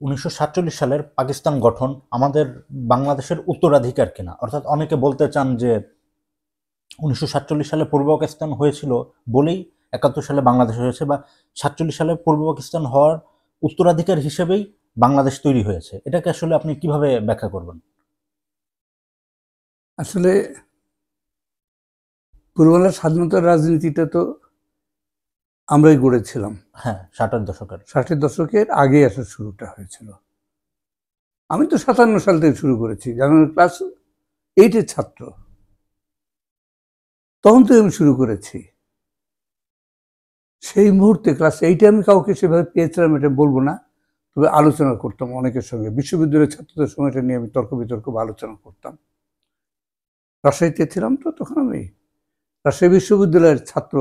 1947 সালের পাকিস্তান গঠন আমাদের বাংলাদেশের উত্তরাধিকার কিনা, অর্থাৎ অনেকে বলতে চান যে 1947 সালে পূর্ব পাকিস্তান হয়েছিল বলেই 71 সালে বাংলাদেশ হয়েছে, বা 47 সালে পূর্ব পাকিস্তান হওয়ার উত্তরাধিকার হিসেবেই বাংলাদেশ তৈরি হয়েছে। এটাকে আসলে আপনি কিভাবে ব্যাখ্যা করবেন? আসলে পূর্ববাংলার স্বাধীনতার রাজনীতিটা তো আমরাই গড়েছিলাম। হ্যাঁ, 60-এর দশকের। 60-এর দশকের আগে আসলে শুরুটা হয়েছিল। আমি তো 57 সাল থেকে শুরু করেছি, যখন ক্লাস 8-এর ছাত্র, তখন থেকে আমি শুরু করেছি। সেই মুহূর্তে ক্লাস 8-এ আমি কাউকে সেভাবে পেয়েছিলাম এটা বলবো না, তবে আলোচনা করতাম অনেকের সঙ্গে। বিশ্ববিদ্যালয়ের ছাত্রদের সঙ্গে এটা নিয়ে আমি তর্ক বিতর্ক বা আলোচনা করতাম। রাজশাহীতে ছিলাম তো তখন আমি, রাজশাহী বিশ্ববিদ্যালয়ের ছাত্র,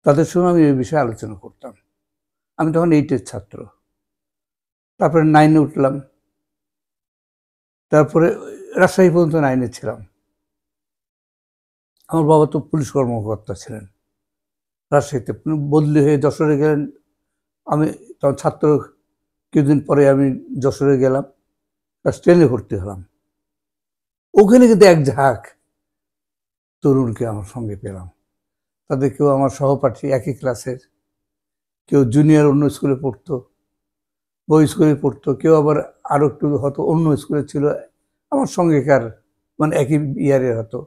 তাদের সঙ্গে আমি এই বিষয়ে আলোচনা করতাম। আমি তখন 8-এর ছাত্র, তারপরে 9-এ উঠলাম, তারপরে রাজশাহী পর্যন্ত 9-এ ছিলাম। আমার বাবা তো পুলিশ কর্মকর্তা ছিলেন রাজশাহীতে, বদলি হয়ে যশোরে গেলেন। আমি তখন ছাত্র, কিছুদিন পরে আমি যশোরে গেলাম, ক্লাস 10-এ ভর্তি হলাম। ওখানে কিন্তু এক ঝাঁক তরুণকে আমার সঙ্গে পেলাম। তাদের কেউ আমার সহপাঠী, একই ক্লাসের, কেউ জুনিয়র অন্য স্কুলে পড়তো, ওই স্কুলে পড়তো, কেউ আবার আরো একটু হয়তো অন্য স্কুলে ছিল আমার সঙ্গেকার, মানে একই ইয়ারের হতো।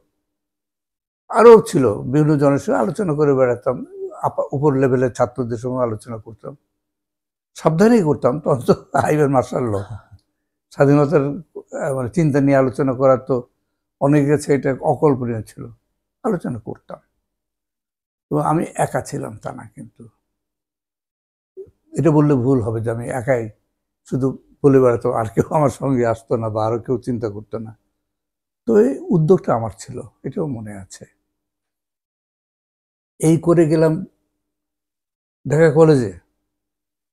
আরও ছিল বিভিন্ন জনের সঙ্গে আলোচনা করে বেড়াতাম, উপর লেভেলের ছাত্রদের সঙ্গে আলোচনা করতাম, সাবধানেই করতাম। তখন তো আইবেন মার্শাল্লাহ, স্বাধীনতার মানে চিন্তা নিয়ে আলোচনা করার তো অনেকের কাছে এটা অকল্পনীয় ছিল, আলোচনা করতাম। তো আমি একা ছিলাম তা না, কিন্তু এটা বললে ভুল হবে যে আমি একাই শুধু বলে বেড়াতাম, আর কেউ আমার সঙ্গে আসতো না বা আরও কেউ চিন্তা করতো না। তো এই উদ্যোগটা আমার ছিল, এটাও মনে আছে। এই করে গেলাম ঢাকা কলেজে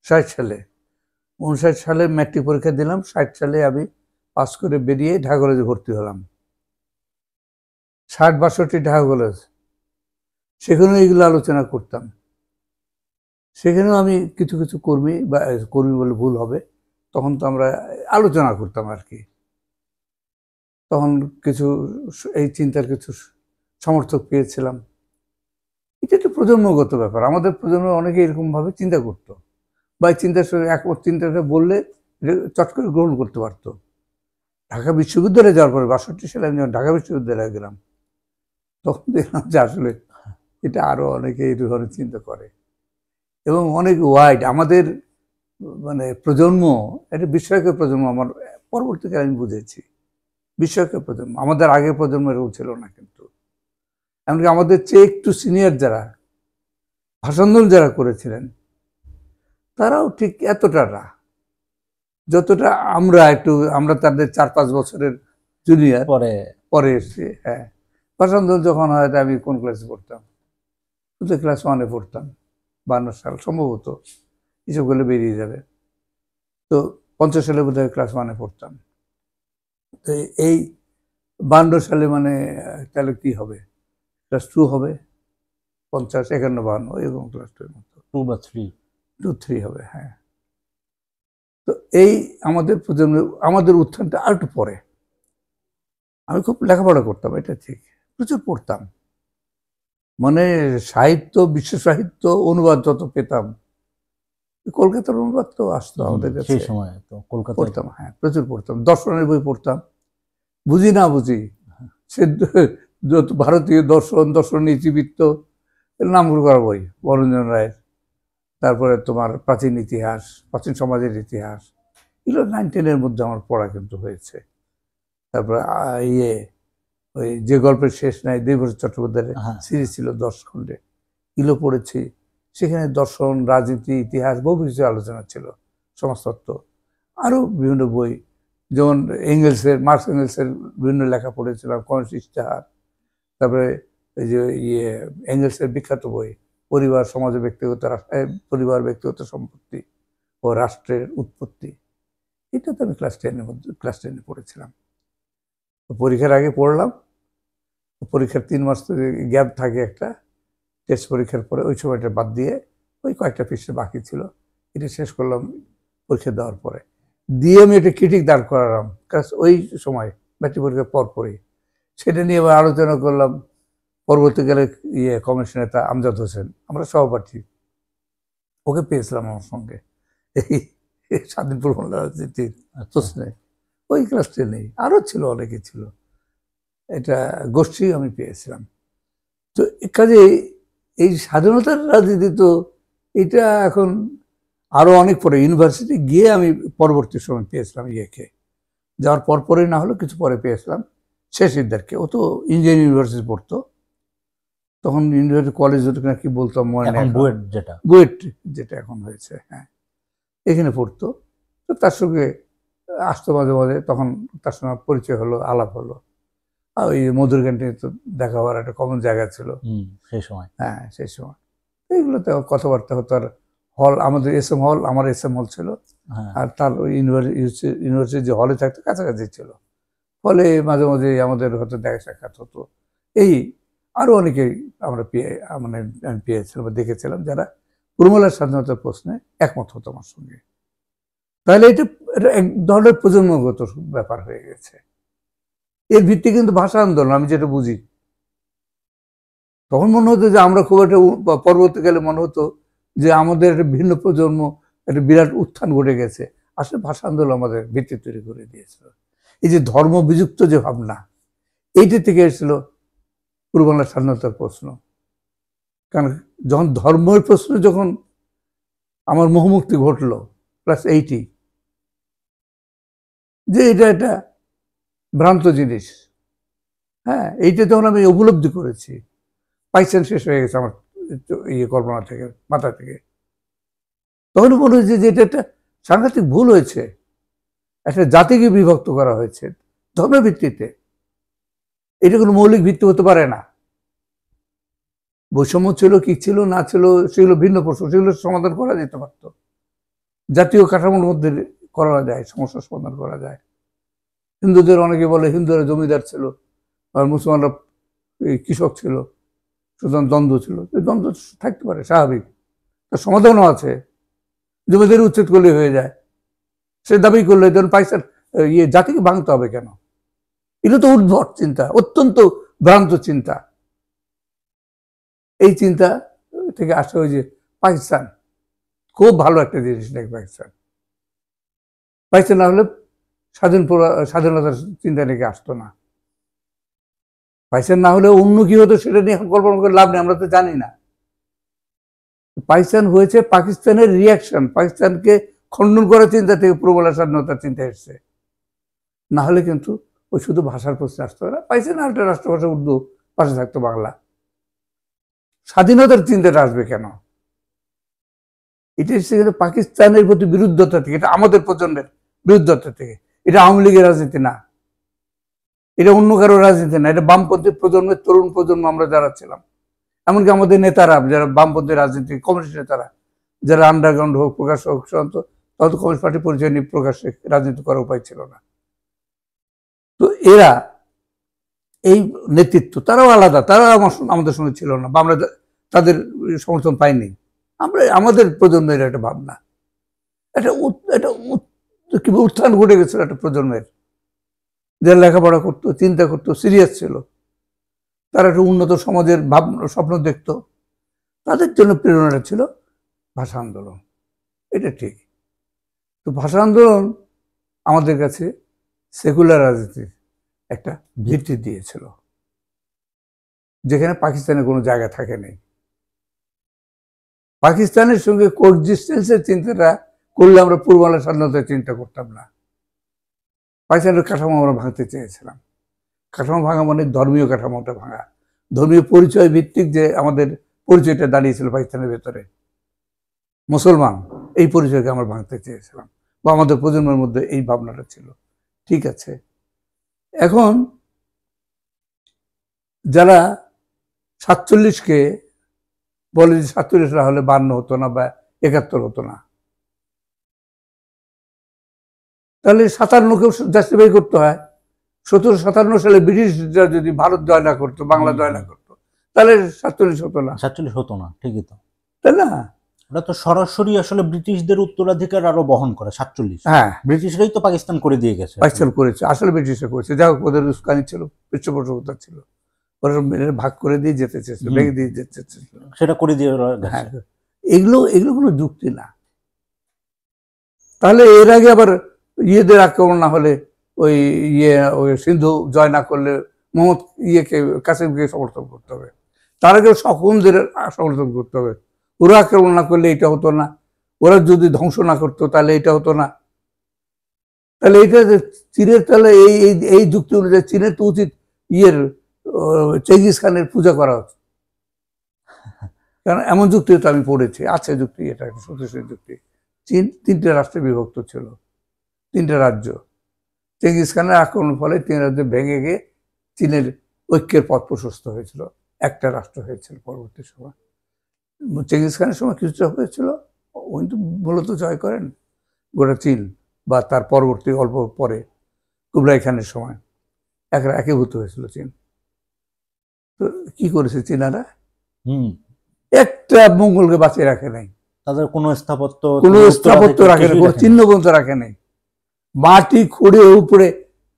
60 সালে, 59 সালে ম্যাট্রিক পরীক্ষা দিলাম, 60 সালে আমি পাস করে বেরিয়ে ঢাকা কলেজে ভর্তি হলাম। 60-62 ঢাকা কলেজ, সেখানেও এইগুলো আলোচনা করতাম। সেখানেও আমি কিছু কিছু কর্মী, বা কর্মী বলে ভুল হবে, তখন তো আমরা আলোচনা করতাম আর কি। তখন কিছু এই চিন্তার কিছু সমর্থক পেয়েছিলাম। এটা একটা প্রজন্মগত ব্যাপার, আমাদের প্রজন্মের অনেকে এরকমভাবে চিন্তা করতো, বা এই চিন্তার সঙ্গে একমত, চিন্তাটা বললে চট করে গ্রহণ করতে পারতো। ঢাকা বিশ্ববিদ্যালয়ে যাওয়ার পরে 62 সালে আমি যখন ঢাকা বিশ্ববিদ্যালয়ে গেলাম, তখন দেখলাম যে আসলে এটা আরো অনেকে এই ধরনের চিন্তা করে, এবং অনেক ওয়াইড আমাদের মানে প্রজন্ম, এটা বিস্ময়কর প্রজন্ম। আমার পরবর্তীকালে আমি বুঝেছি বিস্ময়কর প্রজন্ম, আমাদের আগের প্রজন্ম এরকম ছিল না। কিন্তু এমনকি আমাদের চেয়ে একটু সিনিয়র যারা ভাষা আন্দোলন যারা করেছিলেন, তারাও ঠিক এতটা না যতটা আমরা তাদের 4-5 বছরের জুনিয়র পরে পরে এসছি। হ্যাঁ, ভাষা আন্দোলন যখন হয়, আমি কোন ক্লাসে পড়তাম? ক্লাস 1-এ পড়তাম, 52 সাল সম্ভবত, হিসেব করলে বেরিয়ে যাবে। তো 50 সালে বোধহয় ক্লাস 1-এ পড়তাম। তো এই 52 সালে মানে তাহলে কি হবে, ক্লাস 2 হবে, 50, 51, 52 এরকম ক্লাস 2 এর মতো, 2 বা 3। 2-3 হবে। হ্যাঁ, তো এই আমাদের প্রজন্মের, আমাদের উত্থানটা আর একটু পরে। আমি খুব লেখাপড়া করতাম, এটা ঠিক, প্রচুর পড়তাম, মানে সাহিত্য, বিশ্ব সাহিত্য, অনুবাদ যত পেতাম, কলকাতার অনুবাদ তো আসতো আমাদের কাছে, সেই সময় তো কলকাতায় পড়তাম। হ্যাঁ, প্রচুর পড়তাম, দর্শনের বই পড়তাম, বুঝি না বুঝি সে যত ভারতীয় দর্শন, দর্শন ইতিবৃত্ত, নাম করা বই, মনোরঞ্জন রায়ের, তারপরে তোমার প্রাচীন ইতিহাস, প্রাচীন সমাজের ইতিহাস, এগুলো 9-10-এর মধ্যে আমার পড়া কিন্তু হয়েছে। তারপরে ওই যে গল্পের শেষ নাই, দেবভূষণ চট্টোপাধ্যায়ের সিরিজ ছিল 10 খণ্ডে, এগুলো পড়েছি। সেখানে দর্শন, রাজনীতি, ইতিহাস, বহু কিছু আলোচনা ছিল, সমাজতত্ত্ব, আরও বিভিন্ন বই, যেমন মার্কস এঙ্গেলসের বিভিন্ন লেখা পড়েছিলাম, কমিউনিস্ট ইশতেহার। তারপরে এই যে এঙ্গেলসের বিখ্যাত বই পরিবার, সমাজে পরিবার, ব্যক্তিগত সম্পত্তি ও রাষ্ট্রের উৎপত্তি, এটা তো আমি ক্লাস 10-এ পড়েছিলাম। পরীক্ষার আগে পড়লাম, পরীক্ষার 3 মাস তো গ্যাপ থাকে একটা, টেস্ট পরীক্ষার পরে ওই সময়টা বাদ দিয়ে ওই কয়েকটা পৃষ্ঠা বাকি ছিল, এটা শেষ করলাম পরীক্ষা দেওয়ার পরে দিয়ে আমি একটা ক্রিটিক দাঁড় করালাম, ওই সময় ম্যাট্রিক পরীক্ষার পরপরই সেটা নিয়ে আবার আলোচনা করলাম। পরবর্তীকালে কমিশন নেতা আমজাদ হোসেন, আমরা সহপাঠী, ওকে পেয়েছিলাম আমার সঙ্গে এই স্বাধীন পূর্ব রাজনীতির প্রশ্নে, ওই ক্লাস 10-এই আরও ছিল, অনেকে ছিল, এটা গোষ্ঠী আমি পেয়েছিলাম। তো কাজে এই স্বাধীনতার রাজনীতি তো এটা এখন আরো অনেক পরে ইউনিভার্সিটি গিয়ে আমি পরবর্তী সময় পেয়েছিলাম ইয়েকে, যাওয়ার পরপরই না হলো কিছু পরে পেয়েছিলাম শেষিদ্দারকে। ও তো ইঞ্জিনিয়ারিং ইউনিভার্সিটি পড়তো তখন, ইউনিভার্সিটি কলেজ কি বলতাম মনে নেই, বুয়েট যেটা এখন হয়েছে, হ্যাঁ, এখানে পড়তো। তো তার সঙ্গে আসতো মাঝে মাঝে, তখন তার সঙ্গে পরিচয় হলো, আলাপ হলো। আর ওই মধুর ক্যান্টিনে তো দেখা হওয়ার একটা কমন জায়গা ছিল সেই সময়, হ্যাঁ সেই সময় এইগুলোতে কথাবার্তা হতো। আর হল আমাদের SM হল, আমার SM হল ছিল, আর তার ওই ইউনিভার্সিটি যে হলে থাকতো কাছাকাছি ছিল, ফলে মাঝে মাঝে আমাদের হয়তো দেখা সাক্ষাৎ হতো। এই আরো অনেকেই আমরা মানে আমি পেয়েছিলাম বা দেখেছিলাম যারা পূর্ববাংলার স্বাধীনতার প্রশ্নে একমত হতো আমার সঙ্গে। তাহলে এটা এক ধরনের প্রজন্মগত ব্যাপার হয়ে গেছে। এর ভিত্তি কিন্তু ভাষা আন্দোলন, আমি যেটা বুঝি। তখন মনে হতো যে আমরা খুব একটা, পরবর্তীকালে মনে হতো যে আমাদের একটা ভিন্ন প্রজন্ম, একটা বিরাট উত্থান ঘটে গেছে। আসলে ভাষা আন্দোলন আমাদের ভিত্তি তৈরি করে দিয়েছিল। এই যে ধর্ম বিযুক্ত যে ভাবনা, এইটা থেকে এসেছিল পূর্ব বাংলার স্বাধীনতার প্রশ্ন। কারণ যখন ধর্মের প্রশ্ন, যখন আমার মোহমুক্তি ঘটলো ক্লাস 8-ই, যে এটা একটা ভ্রান্ত জিনিস, হ্যাঁ, এইটা তখন আমি উপলব্ধি করেছি। পাইসেন শেষ হয়ে গেছে আমার কল্পনা থেকে, মাথা থেকে। তখন মনে হয়েছে যে এটা একটা সাংঘাতিক ভুল হয়েছে, একটা জাতিকে বিভক্ত করা হয়েছে ধর্মের ভিত্তিতে। এটা কোনো মৌলিক ভিত্তি হতে পারে না। বৈষম্য ছিল কি ছিল না ছিল সেগুলো ভিন্ন প্রশ্ন, সেগুলো সমাধান করা যেতে পারত, জাতীয় কাঠামোর মধ্যে করা যায়, সমস্যার সমাধান করা যায়। হিন্দুদের অনেকে বলে হিন্দুরা জমিদার ছিল আর মুসলমানরা কৃষক ছিল, সুতরাং দ্বন্দ্ব ছিল। দ্বন্দ্ব থাকতে পারে, স্বাভাবিক, তার সমাধানও আছে। জমিদারি উচ্ছেদ করলে হয়ে যায়, সে দাবি করলে ধরুন পাইসেন জাতিকে ভাঙতে হবে কেন? এটা তো উদ্ভট চিন্তা, অত্যন্ত ভ্রান্ত চিন্তা। এই চিন্তা থেকে আসে ওই যে পাকিস্তান, খুব ভালো একটা জিনিস নাকি পাকিস্তান। পাকিস্তান না হলে স্বাধীনতার চিন্তা নাকি আসতো না। পাকিস্তান না হলে অন্য কি হতো সেটা নিয়ে এখন কল্পনা করে লাভ নেই, আমরা তো জানি না। পাকিস্তান হয়েছে পাকিস্তানের রিয়াকশন, পাকিস্তানকে খণ্ডন করার চিন্তা থেকে পূর্ব বাংলার স্বাধীনতার চিন্তা এসছে। না হলে কিন্তু ওই শুধু ভাষার প্রশ্নে আসতো না, পাকিস্তান আরেকটা রাষ্ট্রভাষা উর্দু, পাশে থাকতো বাংলা। স্বাধীনতার চিন্তাটা আসবে কেন? এটা এসছে কিন্তু পাকিস্তানের প্রতি বিরুদ্ধতা থেকে, এটা আমাদের প্রজন্মের বিরুদ্ধতা থেকে। এটা আওয়ামী লীগের রাজনীতি না, এটা অন্য কারো রাজনীতি না, এটা বামপন্থী প্রজন্মের তরুণ প্রজন্ম আমরা যারা ছিলাম, এমনকি আমাদের নেতারা যারা বামপন্থী রাজনীতি, কমিউনিস্ট নেতারা যারা আন্ডারগ্রাউন্ড হোক, প্রকাশ হোক, তখন তো কমিউনিস্ট পার্টির পরিচয় নিয়ে প্রকাশ্যে রাজনীতি করার উপায় ছিল না। তো এরা এই নেতৃত্ব, তারাও আলাদা, তারা আমাদের সঙ্গে ছিল না, বা আমরা তাদের সমর্থন পাইনি। আমরা আমাদের প্রজন্মের একটা ভাবনা, একটা উত্থান ঘটে গেছিল একটা প্রজন্মের, যারা লেখাপড়া করতো, চিন্তা করতো, সিরিয়াস ছিল, তারা একটা উন্নত সমাজের স্বপ্ন দেখত। তাদের জন্য প্রেরণাটা ছিল ভাষা আন্দোলন। এটা ঠিক। তো ভাষা আন্দোলন আমাদের কাছে সেকুলার রাজনীতির একটা ভিত্তি দিয়েছিল, যেখানে পাকিস্তানের কোনো জায়গা থাকে নাই। পাকিস্তানের সঙ্গে কোএক্সিস্টেন্সের চিন্তাটা করলে আমরা পূর্ব বাংলার স্বাধীনতার চিন্তা করতাম না। পাকিস্তানের কাঠামো আমরা ভাঙতে চেয়েছিলাম। কাঠামো ভাঙা মানে ধর্মীয় কাঠামোটা ভাঙা, ধর্মীয় পরিচয় ভিত্তিক যে আমাদের পরিচয়টা দাঁড়িয়েছিল পাকিস্তানের ভেতরে, মুসলমান, এই পরিচয়কে আমরা ভাঙতে চেয়েছিলাম, বা আমাদের প্রজন্মের মধ্যে এই ভাবনাটা ছিল। ঠিক আছে, এখন যারা 47-কে বলে যে 47 না হলে 52 হতো না বা 71 হতো না, তাহলে 57-কেও জাস্টিফাই করতে হয়। 1757 সালে ব্রিটিশরা যদি ভারত জয় না করতো, বাংলা জয় না করতো, তাহলে 47 হতো না। 47 হতো না, ঠিকই তো, তাই না? ওরা তো সরাসরি আসলে ব্রিটিশদের উত্তরাধিকার আরো বহন করে 47। হ্যাঁ, ব্রিটিশরাই তো পাকিস্তান করে দিয়ে গেছে। পাকিস্তান করেছে, আসলে ব্রিটিশরা করেছে, যা হোক ওদের উস্কানি ছিল, পৃষ্ঠপোষকতা ছিল, ওরা ভাগ করে দিয়ে যেতে চেয়েছিল, ভেঙে দিয়ে যেতে চেয়েছিল, সেটা করে দিয়ে ওরা গেছে। হ্যাঁ, এগুলো কোনো যুক্তি না। তাহলে এর আগে আবার ইয়েদের আক্রমণ না হলে, ওই সিন্ধু জয় না করলে মোহাম্মদ কাসিমকে সমর্থন করতে হবে, তার আগে শকুনদের সমর্থন করতে হবে। ওরা আক্রমণ না করলে এটা হতো না, ওরা যদি ধ্বংস না করতো তাহলে এটা হতো না। তাহলে এটা চীনের, তাহলে এই যুক্তি অনুযায়ী চীনের তো উচিত চেঙ্গিস খানের পূজা করা হচ্ছে, কারণ এমন যুক্তি তো আমি পড়েছি, আছে যুক্তি, এটা একটা শক্তিশালী যুক্তি। চীন 3টে রাষ্ট্রে বিভক্ত ছিল, 3টে রাজ্য। চেঙ্গিস খানের আক্রমণের ফলে 3 রাজ্য ভেঙে গিয়ে চীনের ঐক্যের পথ প্রশস্ত হয়েছিল, একটা রাষ্ট্র হয়েছিল পরবর্তী সময়। চেঙ্গিস খানের সময় কিছুটা হয়েছিল, কিন্তু মূলত জয় করেন গোটা চীন, বা তার পরবর্তী অল্প পরে কুবলাই খানের সময় একীভূত হয়েছিল চীন। তো কি করেছে চীনারা? একটা মঙ্গলকে বাঁচিয়ে রাখে নাই, তাদের কোনো স্থাপত্য রাখে নাই, কোনো চিহ্ন পর্যন্ত রাখে নাই। মাটি খুঁড়ে উপরে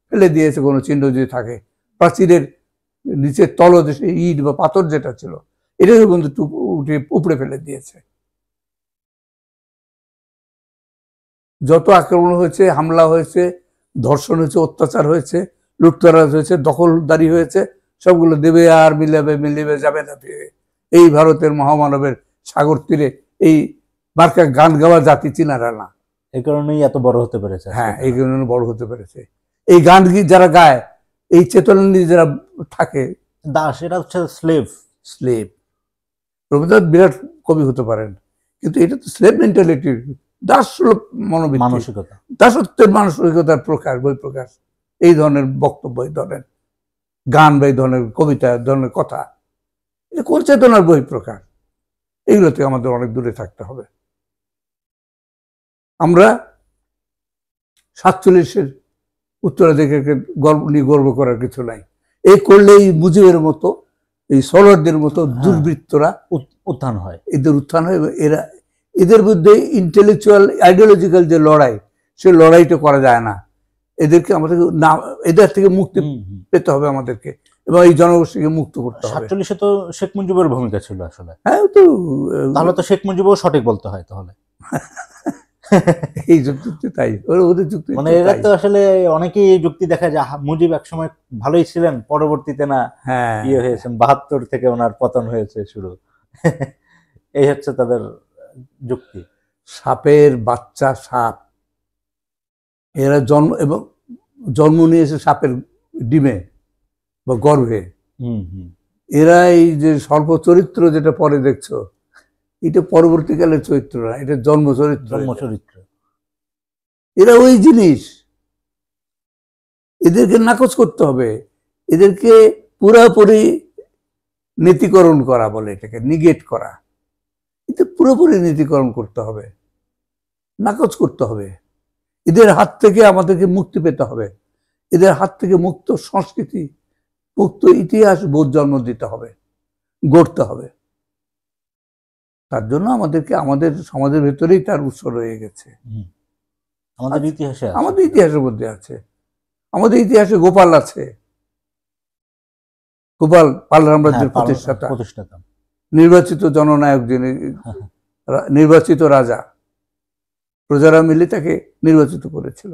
ফেলে দিয়েছে কোনো চিহ্ন যদি থাকে, প্রাচীরের নিচের তলদেশে ইট বা পাথর যেটা ছিল এটাকে কিন্তু উপড়ে ফেলে দিয়েছে। যত আক্রমণ হয়েছে, হামলা হয়েছে, ধর্ষণ হয়েছে, অত্যাচার হয়েছে, লুটতরাজ হয়েছে, দখলদারি হয়েছে, সবগুলো দেবে আর মিলিবে যাবে না ফিরে। এই ভারতের মহামানবের সাগর তীরে এই মার্কা গান গাওয়া জাতি চীনারা না, এই কারণেই এত বড় হতে পেরেছে। হ্যাঁ, এই কারণে বড় হতে পেরেছে। এই গান যারা গায়, এই চেতনা নিয়ে যারা থাকে, দাস, এরা হচ্ছে স্লেভ। রবীন্দ্রনাথ বিরাট কবি হতে পারেন, কিন্তু এটা তো স্লেভ মেন্টালিটি, দাস মানসিকতা, দাসত্বের মানসিকতার প্রকাশ, বই প্রকাশ। এই ধরনের বক্তব্য, এই ধরনের গান বা এই ধরনের কবিতা, এই ধরনের কথা, এটা কোন চেতনার বই প্রকাশ? এগুলো থেকে আমাদের অনেক দূরে থাকতে হবে। আমরা 47-এর উত্তরাধিকারকে গর্ব করার কিছু নাই। এই করলে এই মুজিবের মতো, এই সরোয়ারদের মতো দুর্বৃত্তরা উত্থান হয়, এদের উত্থান হয়। এদের মধ্যে ইন্টেলেকচুয়াল আইডিওলজিক্যাল যে লড়াই, সে লড়াইটা করা যায় না। এদেরকে আমাদের এদের থেকে মুক্তি পেতে হবে আমাদেরকে, এবং এই জনগোষ্ঠীকে মুক্ত করতে হবে। 47-এ তো শেখ মুজিবের ভূমিকা ছিল আসলে। হ্যাঁ, তাহলে তো শেখ মুজিবও সঠিক বলতে হয় তাহলে। এই যুক্তি তাই, ওদের যুক্তি মানে এরা তো আসলে অনেকেই এই যুক্তি দেখায় যে মুজিব একসময় ভালোই ছিলেন, পরবর্তীতে না ইয়ে হয়েছেন, 72 থেকে ওনার পতন হয়েছে শুরু। এই হচ্ছে তাদের যুক্তি। সাপের বাচ্চা সাপ, এরা জন্ম নিয়েছে সাপের ডিমে বা গর্ভে। এরা এই যে স্বল্প চরিত্র যেটা পরে দেখছো, এটা পরবর্তীকালের চরিত্র না, এটা জন্ম চরিত্র। এরা ওই জিনিস, এদেরকে নাকচ করতে হবে, এদেরকে পুরোপুরি নীতিকরণ করা বলে, এটাকে নিগেট করা। এটা পুরোপুরি নীতিকরণ করতে হবে, নাকচ করতে হবে। এদের হাত থেকে আমাদেরকে মুক্তি পেতে হবে, এদের হাত থেকে মুক্ত সংস্কৃতি, মুক্ত ইতিহাস বোধ জন্ম দিতে হবে, গড়তে হবে। তার জন্য আমাদেরকে আমাদের সমাজের ভেতরেই তার উৎস রয়ে গেছে, আমাদের ইতিহাসের মধ্যে আছে। আমাদের ইতিহাসে গোপাল আছে, গোপাল পাল রামরাজ্যের প্রতিষ্ঠাতা, নির্বাচিত জননায়ক, যিনি নির্বাচিত রাজা, প্রজারা মিলে তাকে নির্বাচিত করেছিল।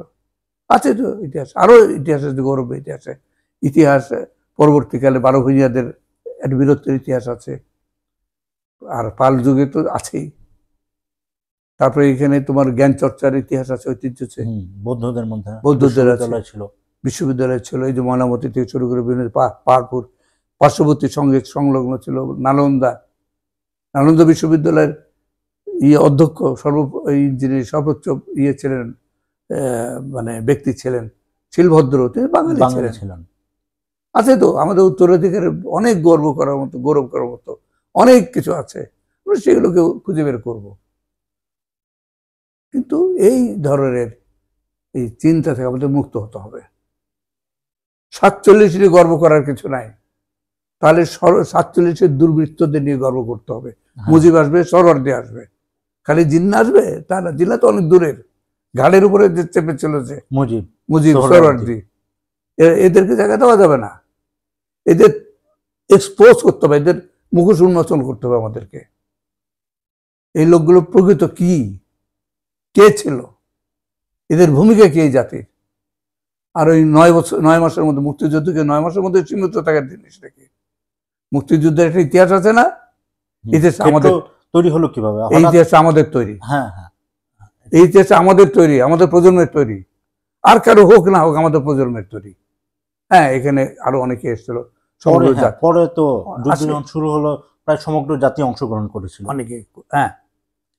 আছে তো ইতিহাস, আরো ইতিহাসের গৌরব, ইতিহাস পরবর্তীকালে 12 ভূঁইয়াদের একটা বীরত্বের ইতিহাস আছে, আর পাল যুগে তো আছেই। তারপরে এখানে তোমার জ্ঞান চর্চার ইতিহাস আছে, ঐতিহ্য আছে, বৌদ্ধদের ছিল, বিশ্ববিদ্যালয় ছিল। এই যে ময়নামতি থেকে শুরু করে বিভিন্ন পাহাড়পুর, পার্শ্ববর্তী সঙ্গে সংলগ্ন ছিল নালন্দা বিশ্ববিদ্যালয়ের অধ্যক্ষ, যিনি সর্বোচ্চ ছিলেন, মানে ব্যক্তি ছিলেন শিলভদ্র, তিনি বাঙালি ছিলেন। আছে তো আমাদের উত্তরাধিকারের অনেক গৌরব করার মতো অনেক কিছু আছে, আমরা সেগুলোকে খুঁজে বের করব। কিন্তু এই ধরনের এই চিন্তা থেকে আমাদের মুক্ত হতে হবে। 47 নিয়ে গর্ব করার কিছু নাই, তাহলে 47-এর দুর্বৃত্তদের নিয়ে গর্ব করতে হবে। মুজিব আসবে, সরওয়ার্দী আসবে, খালি জিন্না আসবে তা না, জিন্না তো অনেক দূরের, ঘাড়ের উপরে যে চেপে চলেছে মুজিব মুজিব সোহরাওয়ার্দী। সোহরাওয়ার্দী, এদেরকে জায়গা দেওয়া যাবে না, এদের এক্সপোজ করতে হবে, এদের মুখোশ উন্মোচন করতে হবে আমাদেরকে। এই লোকগুলো প্রকৃত কি, কে ছিল, এদের ভূমিকা কি এই জাতির। আর ওই 9 মাসের মধ্যে, মুক্তিযুদ্ধকে 9 মাসের মধ্যে সীমিত থাকার জিনিস নাকি? মুক্তিযুদ্ধের একটা ইতিহাস আছে না, ইতিহাস আমাদের, তৈরি হলো কিভাবে এই হঠাৎ? ইতিহাস আমাদের তৈরি, হ্যাঁ হ্যাঁ, এই ইতিহাস আমাদের তৈরি, আমাদের প্রজন্মের তৈরি, আর কারো হোক না হোক আমাদের প্রজন্মের তৈরি। হ্যাঁ, এখানে আরো অনেকে এসেছিল, পরে সমগ্র জাতি, পরে তো যুদ্ধ আসে। যখন শুরু হলো প্রায় সমগ্র জাতি অংশগ্রহণ করেছিল। অনেকে, হ্যাঁ,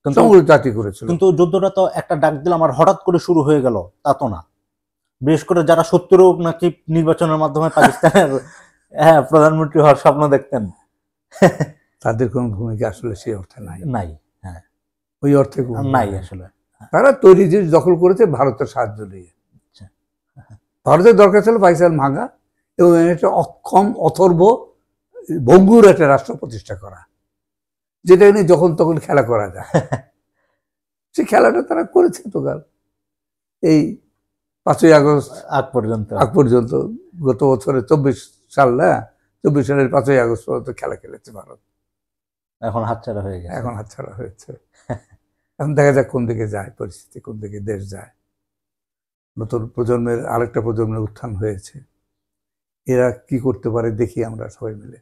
কিন্তু সমগ্র জাতি করেছিল। কিন্তু যুদ্ধটা তো একটা ডাক দিলাম আর হঠাৎ করে শুরু হয়ে গেল, তা তো না। বিশেষ করে যারা 70 নাকি নির্বাচনের মাধ্যমে পাকিস্তানের হ্যাঁ প্রধানমন্ত্রী হওয়ার স্বপ্ন দেখতেন, তাদের কোনো ভূমিকা আসলে সেই অর্থে নাই, নাই। হ্যাঁ, ওই অর্থে কোনো নাই ভূমিকা আসলে। তারা তৈরি যে দখল করেছে ভারতের সাহায্য নিয়ে। আচ্ছা। ভারতের দরকার ছিল পাকিস্তান ভাঙা এবং একটা অক্ষম অথর্ব ভঙ্গুর একটা রাষ্ট্র প্রতিষ্ঠা করা, যেটা নিয়ে যখন তখন খেলা করা যায়। সেই খেলাটা তারা করেছে তো কাল, এই 5ই আগস্ট আগ পর্যন্ত গত বছরে 24 সাল না, 24 সালের 5ই আগস্ট পর্যন্ত খেলা খেলেছে ভারত। এখন হাতছাড়া হয়ে গেছে। এখন হাতছাড়া হয়েছে। এখন দেখা যাক কোন দিকে যায় পরিস্থিতি, কোন দিকে দেশ যায়। নতুন প্রজন্মের আরেকটা প্রজন্মের উত্থান হয়েছে, এরা কি করতে পারে দেখি আমরা সবাই মিলে।